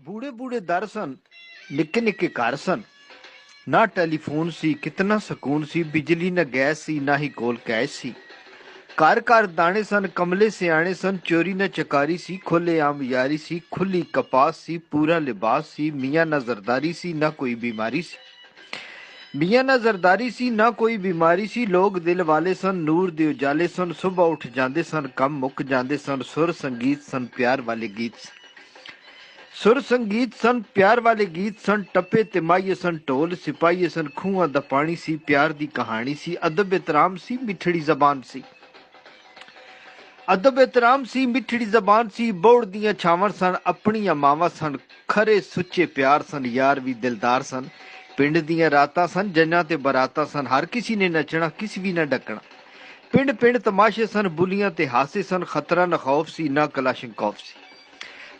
बूढ़े बूढ़े दर सन, निक्के निक्के घर सन। ना टेलीफोन सी, कितना सकून सी, बिजली न गैस सी, ना ही कोल कैश सी। घर घर दाने सन, कमले सियाने सन, चोरी न चकारी सी, खुले आम यारी सी, खुली कपास सी, पूरा लिबास सी, मियाँ न जरदारी सी, ना कोई बीमारी सी। मियाँ न जरदारी सी, ना कोई बीमारी सी, लोग दिल वाले सन, नूर दे उजाले सन, सुबह उठ जांदे सन, कम मुक जांदे सन, सुर संगीत सन, प्यार वाले गीत सन। सुर संगीत सन, प्यार वाले गीत सन, टप्पे तिमाही सन, ढोल सिपाही सन, खूहां दा पानी सी, प्यार दी कहानी सी, अदब एहतराम सी, मिठड़ी जबान सी। अदब एहतराम सी, मिठड़ी जबान सी, बोड़ दियां छावां सन, अपनियां मावां सन, खरे सुच्चे प्यार सन, यार भी दिलदार सन। पिंड दियां रातां सन, जन्नां ते बरातां सन, हर किसी ने नचना, किसी भी न डकना। पिंड पिंड तमाशे सन, बुलियां ते हासे सन, खतरा न खौफ सी, ना कलाशनकौफ सी।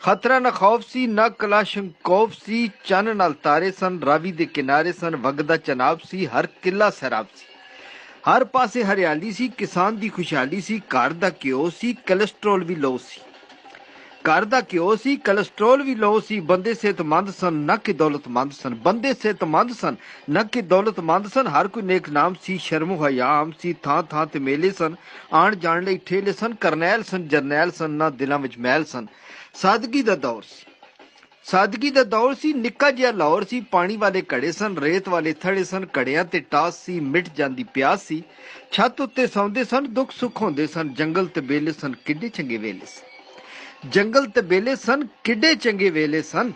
खतरा न खौफ सी, ना कलाशनकौफ सी, चन्न नाल तारे सन, रावी दे किनारे सन, वगदा चनाब सी, हर किला सैराब सी। हर पासे हरियाली सी, किसान दी खुशहाली सी, घर दा घ्यो सी, कोलेस्ट्रोल भी लो सी। घर दा घ्यो सी, कोलेस्ट्रोल भी लो सी, बंदे सेहतमंद सन, न कि दौलतमंद सन। बंदे सेहतमंद सन, न कि दौलतमंद सन, हर कोई नेक नाम सी, शर्मो हया आम सी, थां थां ते मेले सन, आण जाण लई ठेले सन, करनैल सन, जरनैल सन, ना दिलां विच मैल सन। सादगी दा दौर सी, सादगी दा दौर सी, निक्का जिहा लाहौर सी, पानी वाले घड़े सन, रेत वाले थड़े सन, घड़ियां ते टास सी, मिट जांदी प्यास सी। छत उत्ते सौंदे सन, दुख सुख होंदे सन, जंगल ते बेले सन, किड्डे चंगे वेले सन। जंगल ते बेले सन, किड्डे चंगे वेले सन।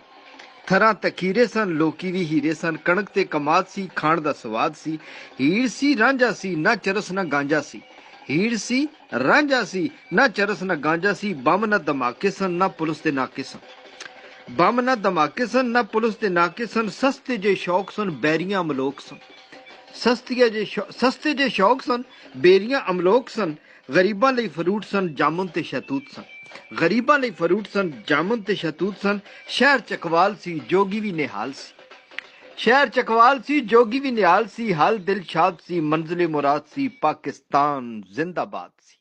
थरां तखीरे सन, लोकी भी हीरे सन, कणक ते कमाद सी, खाण दा स्वाद सी। हीर सी, रांझा सी, ना चरस ना गांजा सी। हीर सी, रांझा सी, ना चरस ना गांजा सी, बम ना धमाके सन, ना पुलिस दे नाके सन। बम ना धमाके सन, ना पुलिस दे नाके सन, सस्ते जे शौक सन, बैरियां अमलोक सन। सस्ते जे शौक सन, बेरियां अमलोक सन। गरीबां लई फरूट सन, जामुन ते शहतूत सन। गरीबां लई फरूट सन, जामुन ते शहतूत सन। शहर चकवाल सी, जोगी भी निहाल सी। शहर चकवाल सी, जोगी भी निहाल सी, हाल दिल शाद सी, मंजिले मुराद सी, पाकिस्तान जिंदाबाद सी।